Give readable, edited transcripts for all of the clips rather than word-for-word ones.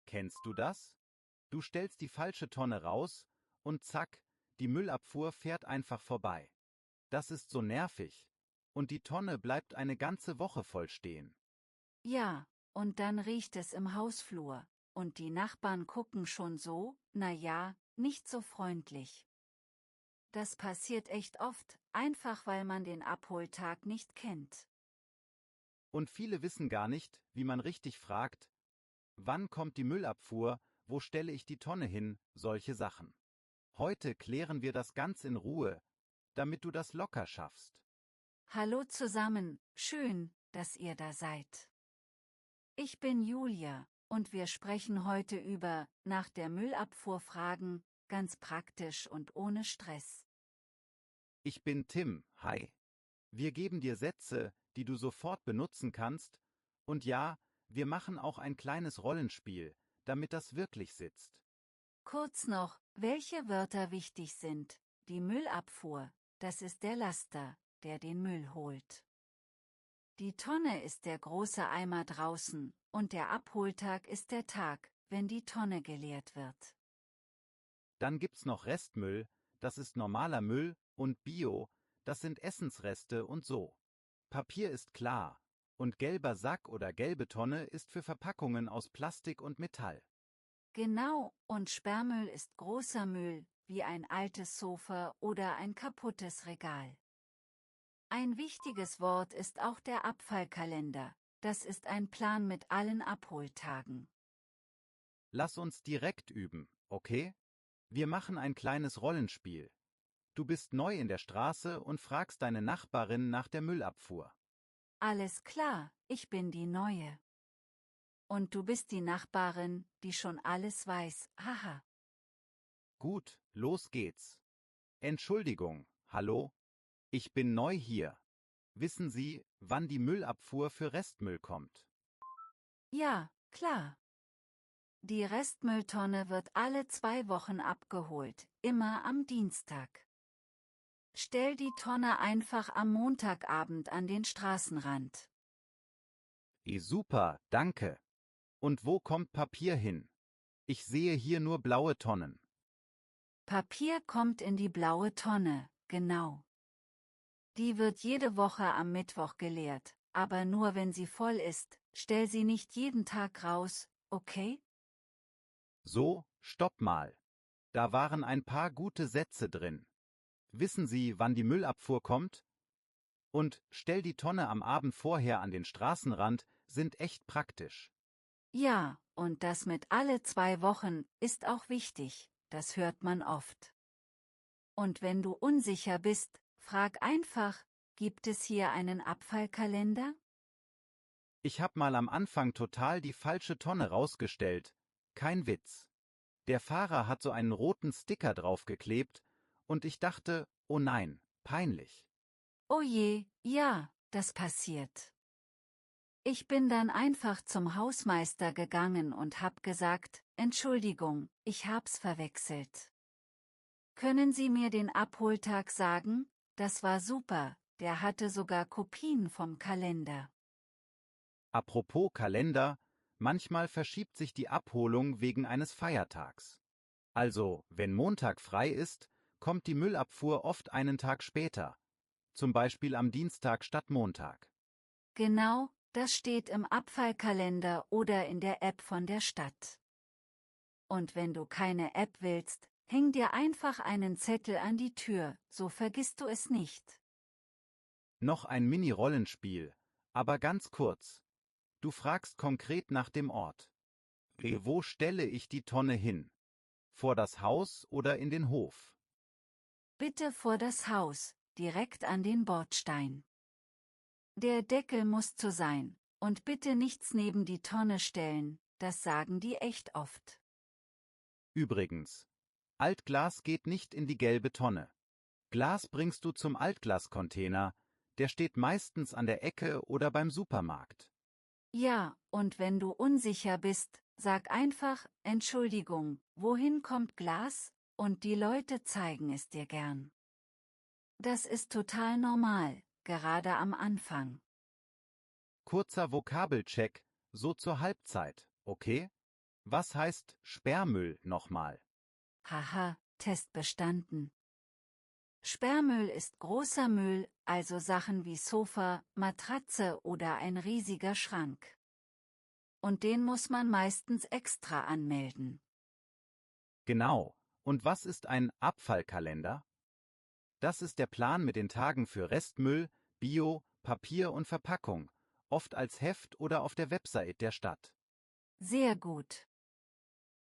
Kennst du das? Du stellst die falsche Tonne raus und zack, die Müllabfuhr fährt einfach vorbei. Das ist so nervig. Und die Tonne bleibt eine ganze Woche voll stehen. Ja, und dann riecht es im Hausflur, und die Nachbarn gucken schon so, na ja, nicht so freundlich. Das passiert echt oft, einfach weil man den Abholtag nicht kennt. Und viele wissen gar nicht, wie man richtig fragt, wann kommt die Müllabfuhr, wo stelle ich die Tonne hin, solche Sachen. Heute klären wir das ganz in Ruhe, damit du das locker schaffst. Hallo zusammen, schön, dass ihr da seid. Ich bin Julia, und wir sprechen heute über, nach der Müllabfuhr fragen, ganz praktisch und ohne Stress. Ich bin Tim, hi. Wir geben dir Sätze, die du sofort benutzen kannst, und ja, wir machen auch ein kleines Rollenspiel, damit das wirklich sitzt. Kurz noch, welche Wörter wichtig sind. Die Müllabfuhr, das ist der Laster, der den Müll holt. Die Tonne ist der große Eimer draußen, und der Abholtag ist der Tag, wenn die Tonne geleert wird. Dann gibt's noch Restmüll, das ist normaler Müll, und Bio, das sind Essensreste und so. Papier ist klar, und gelber Sack oder gelbe Tonne ist für Verpackungen aus Plastik und Metall. Genau, und Sperrmüll ist großer Müll, wie ein altes Sofa oder ein kaputtes Regal. Ein wichtiges Wort ist auch der Abfallkalender, das ist ein Plan mit allen Abholtagen. Lass uns direkt üben, okay? Wir machen ein kleines Rollenspiel. Du bist neu in der Straße und fragst deine Nachbarin nach der Müllabfuhr. Alles klar, ich bin die Neue. Und du bist die Nachbarin, die schon alles weiß, haha. Gut, los geht's. Entschuldigung, hallo? Ich bin neu hier. Wissen Sie, wann die Müllabfuhr für Restmüll kommt? Ja, klar. Die Restmülltonne wird alle 2 Wochen abgeholt, immer am Dienstag. Stell die Tonne einfach am Montagabend an den Straßenrand. Super, danke. Und wo kommt Papier hin? Ich sehe hier nur blaue Tonnen. Papier kommt in die blaue Tonne, genau. Die wird jede Woche am Mittwoch geleert, aber nur wenn sie voll ist, stell sie nicht jeden Tag raus, okay? So, stopp mal. Da waren ein paar gute Sätze drin. Wissen Sie, wann die Müllabfuhr kommt? Und stell die Tonne am Abend vorher an den Straßenrand sind echt praktisch. Ja, und das mit alle 2 Wochen ist auch wichtig, das hört man oft. Und wenn du unsicher bist, frag einfach, gibt es hier einen Abfallkalender? Ich hab mal am Anfang total die falsche Tonne rausgestellt. Kein Witz. Der Fahrer hat so einen roten Sticker draufgeklebt und ich dachte, oh nein, peinlich. Oh je, ja, das passiert. Ich bin dann einfach zum Hausmeister gegangen und hab gesagt, Entschuldigung, ich hab's verwechselt. Können Sie mir den Abholtag sagen? Das war super, der hatte sogar Kopien vom Kalender. Apropos Kalender, manchmal verschiebt sich die Abholung wegen eines Feiertags. Also, wenn Montag frei ist, kommt die Müllabfuhr oft einen Tag später, zum Beispiel am Dienstag statt Montag. Genau, das steht im Abfallkalender oder in der App von der Stadt. Und wenn du keine App willst, häng dir einfach einen Zettel an die Tür, so vergisst du es nicht. Noch ein Mini-Rollenspiel, aber ganz kurz. Du fragst konkret nach dem Ort. Wo stelle ich die Tonne hin? Vor das Haus oder in den Hof? Bitte vor das Haus, direkt an den Bordstein. Der Deckel muss zu sein, und bitte nichts neben die Tonne stellen, das sagen die echt oft. Übrigens, Altglas geht nicht in die gelbe Tonne. Glas bringst du zum Altglascontainer, der steht meistens an der Ecke oder beim Supermarkt. Ja, und wenn du unsicher bist, sag einfach, Entschuldigung, wohin kommt Glas? Und die Leute zeigen es dir gern. Das ist total normal, gerade am Anfang. Kurzer Vokabelcheck, so zur Halbzeit, okay? Was heißt Sperrmüll nochmal? Haha, Test bestanden. Sperrmüll ist großer Müll, also Sachen wie Sofa, Matratze oder ein riesiger Schrank. Und den muss man meistens extra anmelden. Genau. Und was ist ein Abfallkalender? Das ist der Plan mit den Tagen für Restmüll, Bio, Papier und Verpackung, oft als Heft oder auf der Website der Stadt. Sehr gut.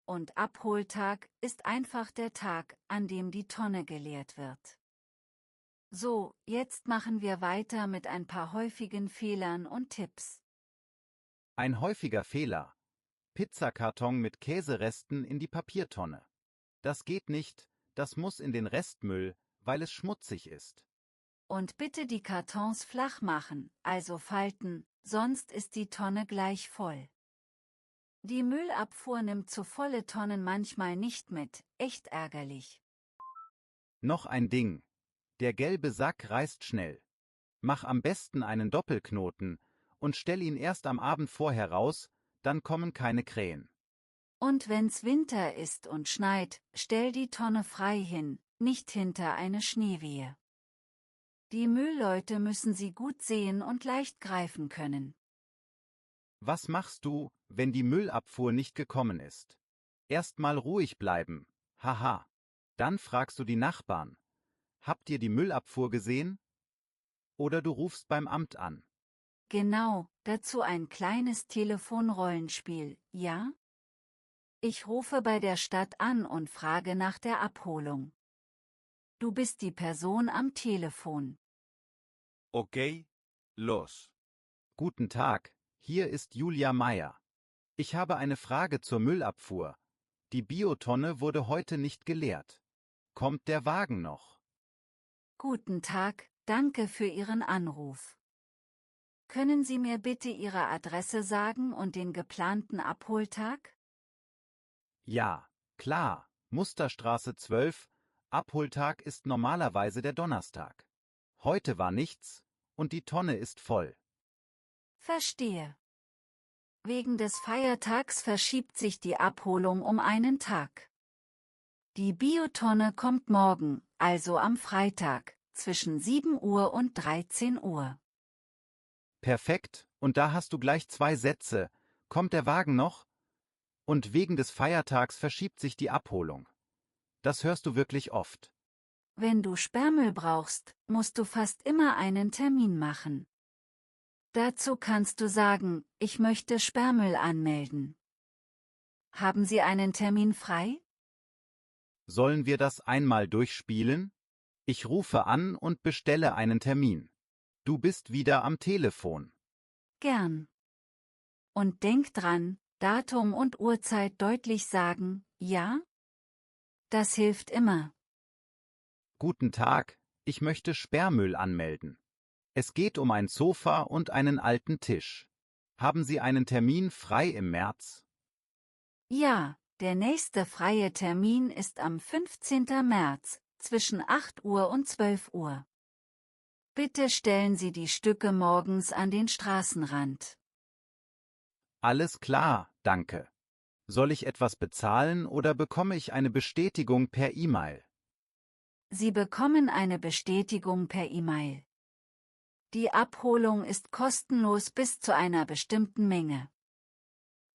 Und Abholtag ist einfach der Tag, an dem die Tonne geleert wird. So, jetzt machen wir weiter mit ein paar häufigen Fehlern und Tipps. Ein häufiger Fehler: Pizzakarton mit Käseresten in die Papiertonne. Das geht nicht, das muss in den Restmüll, weil es schmutzig ist. Und bitte die Kartons flach machen, also falten, sonst ist die Tonne gleich voll. Die Müllabfuhr nimmt zu volle Tonnen manchmal nicht mit, echt ärgerlich. Noch ein Ding: Der gelbe Sack reißt schnell. Mach am besten einen Doppelknoten und stell ihn erst am Abend vorher raus, dann kommen keine Krähen. Und wenn's Winter ist und schneit, stell die Tonne frei hin, nicht hinter eine Schneewehe. Die Müllleute müssen sie gut sehen und leicht greifen können. Was machst du, wenn die Müllabfuhr nicht gekommen ist? Erstmal ruhig bleiben. Haha. Dann fragst du die Nachbarn: Habt ihr die Müllabfuhr gesehen? Oder du rufst beim Amt an. Genau, dazu ein kleines Telefonrollenspiel, ja? Ich rufe bei der Stadt an und frage nach der Abholung. Du bist die Person am Telefon. Ok, los. Guten Tag, hier ist Julia Meier. Ich habe eine Frage zur Müllabfuhr. Die Biotonne wurde heute nicht geleert. Kommt der Wagen noch? Guten Tag, danke für Ihren Anruf. Können Sie mir bitte Ihre Adresse sagen und den geplanten Abholtag? Ja, klar, Musterstraße 12, Abholtag ist normalerweise der Donnerstag. Heute war nichts und die Tonne ist voll. Verstehe. Wegen des Feiertags verschiebt sich die Abholung um einen Tag. Die Biotonne kommt morgen, also am Freitag, zwischen 7 Uhr und 13 Uhr. Perfekt, und da hast du gleich 2 Sätze. Kommt der Wagen noch? Und wegen des Feiertags verschiebt sich die Abholung. Das hörst du wirklich oft. Wenn du Sperrmüll brauchst, musst du fast immer einen Termin machen. Dazu kannst du sagen, ich möchte Sperrmüll anmelden. Haben Sie einen Termin frei? Sollen wir das einmal durchspielen? Ich rufe an und bestelle einen Termin. Du bist wieder am Telefon. Gern. Und denk dran, Datum und Uhrzeit deutlich sagen, ja? Das hilft immer. Guten Tag, ich möchte Sperrmüll anmelden. Es geht um ein Sofa und einen alten Tisch. Haben Sie einen Termin frei im März? Ja, der nächste freie Termin ist am 15. März, zwischen 8 Uhr und 12 Uhr. Bitte stellen Sie die Stücke morgens an den Straßenrand. Alles klar, danke. Soll ich etwas bezahlen oder bekomme ich eine Bestätigung per E-Mail? Sie bekommen eine Bestätigung per E-Mail. Die Abholung ist kostenlos bis zu einer bestimmten Menge.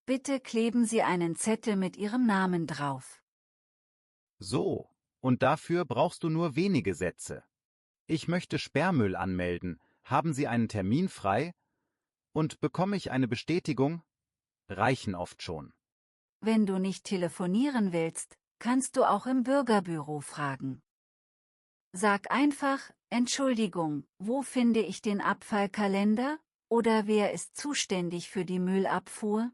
Bitte kleben Sie einen Zettel mit Ihrem Namen drauf. So, und dafür brauchst du nur wenige Sätze. Ich möchte Sperrmüll anmelden. Haben Sie einen Termin frei? Und bekomme ich eine Bestätigung? Reichen oft schon. Wenn du nicht telefonieren willst, kannst du auch im Bürgerbüro fragen. Sag einfach, Entschuldigung, wo finde ich den Abfallkalender? Oder wer ist zuständig für die Müllabfuhr?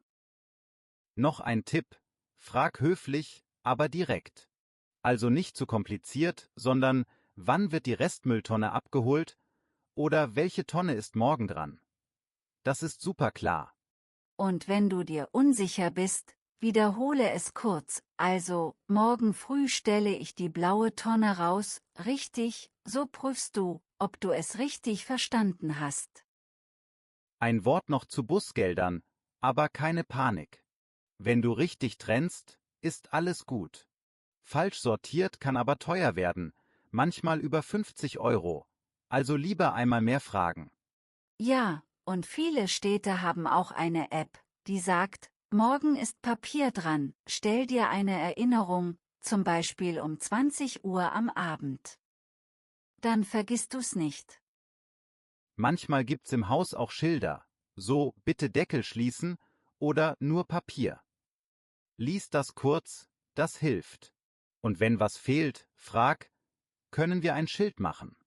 Noch ein Tipp: Frag höflich, aber direkt. Also nicht zu kompliziert, sondern: Wann wird die Restmülltonne abgeholt? Oder welche Tonne ist morgen dran? Das ist super klar. Und wenn du dir unsicher bist, wiederhole es kurz, also, morgen früh stelle ich die blaue Tonne raus, richtig, so prüfst du, ob du es richtig verstanden hast. Ein Wort noch zu Busgeldern, aber keine Panik. Wenn du richtig trennst, ist alles gut. Falsch sortiert kann aber teuer werden, manchmal über 50 Euro. Also lieber einmal mehr fragen. Ja, und viele Städte haben auch eine App, die sagt, morgen ist Papier dran, stell dir eine Erinnerung, zum Beispiel um 20 Uhr am Abend. Dann vergisst du's nicht. Manchmal gibt's im Haus auch Schilder, so bitte Deckel schließen oder nur Papier. Lies das kurz, das hilft. Und wenn was fehlt, frag, können wir ein Schild machen?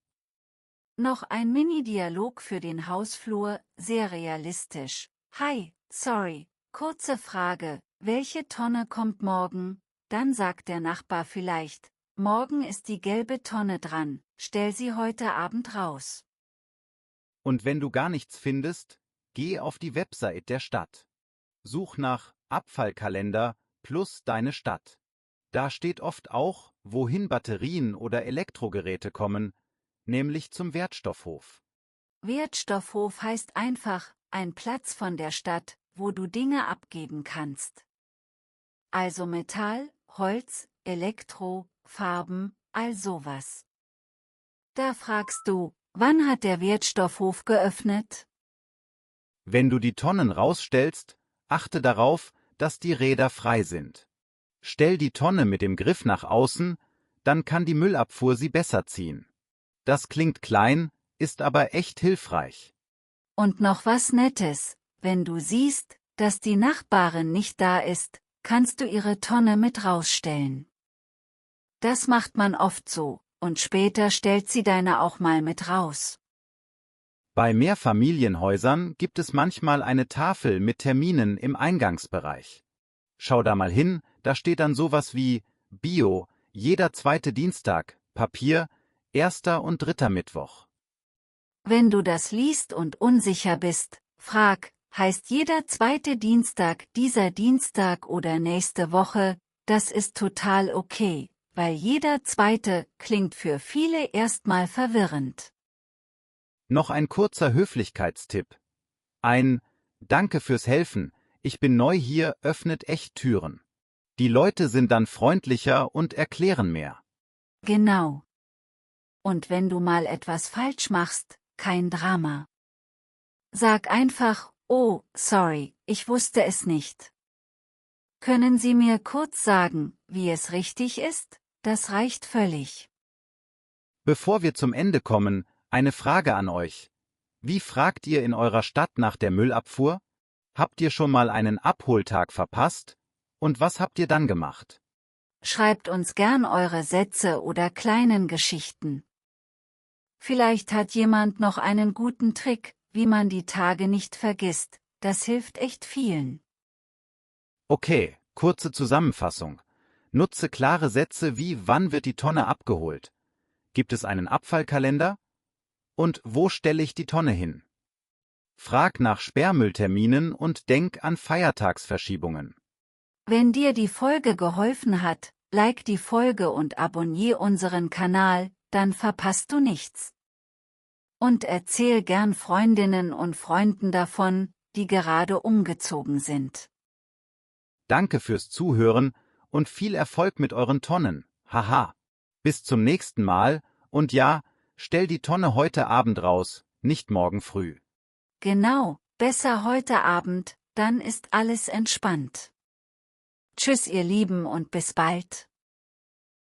Noch ein Mini-Dialog für den Hausflur, sehr realistisch. Hi, sorry, kurze Frage, welche Tonne kommt morgen? Dann sagt der Nachbar vielleicht, morgen ist die gelbe Tonne dran, stell sie heute Abend raus. Und wenn du gar nichts findest, geh auf die Website der Stadt. Such nach Abfallkalender plus deine Stadt. Da steht oft auch, wohin Batterien oder Elektrogeräte kommen, nämlich zum Wertstoffhof. Wertstoffhof heißt einfach, ein Platz von der Stadt, wo du Dinge abgeben kannst. Also Metall, Holz, Elektro, Farben, all sowas. Da fragst du, wann hat der Wertstoffhof geöffnet? Wenn du die Tonnen rausstellst, achte darauf, dass die Räder frei sind. Stell die Tonne mit dem Griff nach außen, dann kann die Müllabfuhr sie besser ziehen. Das klingt klein, ist aber echt hilfreich. Und noch was Nettes, wenn du siehst, dass die Nachbarin nicht da ist, kannst du ihre Tonne mit rausstellen. Das macht man oft so, und später stellt sie deine auch mal mit raus. Bei Mehrfamilienhäusern gibt es manchmal eine Tafel mit Terminen im Eingangsbereich. Schau da mal hin, da steht dann sowas wie Bio, jeder zweite Dienstag, Papier, erster und dritter Mittwoch. Wenn du das liest und unsicher bist, frag, heißt jeder zweite Dienstag dieser Dienstag oder nächste Woche, das ist total okay, weil jeder zweite klingt für viele erstmal verwirrend. Noch ein kurzer Höflichkeitstipp. Ein Danke fürs Helfen, ich bin neu hier öffnet echt Türen. Die Leute sind dann freundlicher und erklären mehr. Genau. Und wenn du mal etwas falsch machst, kein Drama. Sag einfach, oh, sorry, ich wusste es nicht. Können Sie mir kurz sagen, wie es richtig ist? Das reicht völlig. Bevor wir zum Ende kommen, eine Frage an euch. Wie fragt ihr in eurer Stadt nach der Müllabfuhr? Habt ihr schon mal einen Abholtag verpasst? Und was habt ihr dann gemacht? Schreibt uns gern eure Sätze oder kleinen Geschichten. Vielleicht hat jemand noch einen guten Trick, wie man die Tage nicht vergisst, das hilft echt vielen. Okay, kurze Zusammenfassung. Nutze klare Sätze wie wann wird die Tonne abgeholt? Gibt es einen Abfallkalender? Und wo stelle ich die Tonne hin? Frag nach Sperrmüllterminen und denk an Feiertagsverschiebungen. Wenn dir die Folge geholfen hat, like die Folge und abonniere unseren Kanal, dann verpasst du nichts. Und erzähl gern Freundinnen und Freunden davon, die gerade umgezogen sind. Danke fürs Zuhören und viel Erfolg mit euren Tonnen. Haha. Bis zum nächsten Mal und ja, stell die Tonne heute Abend raus, nicht morgen früh. Genau, besser heute Abend, dann ist alles entspannt. Tschüss ihr Lieben und bis bald.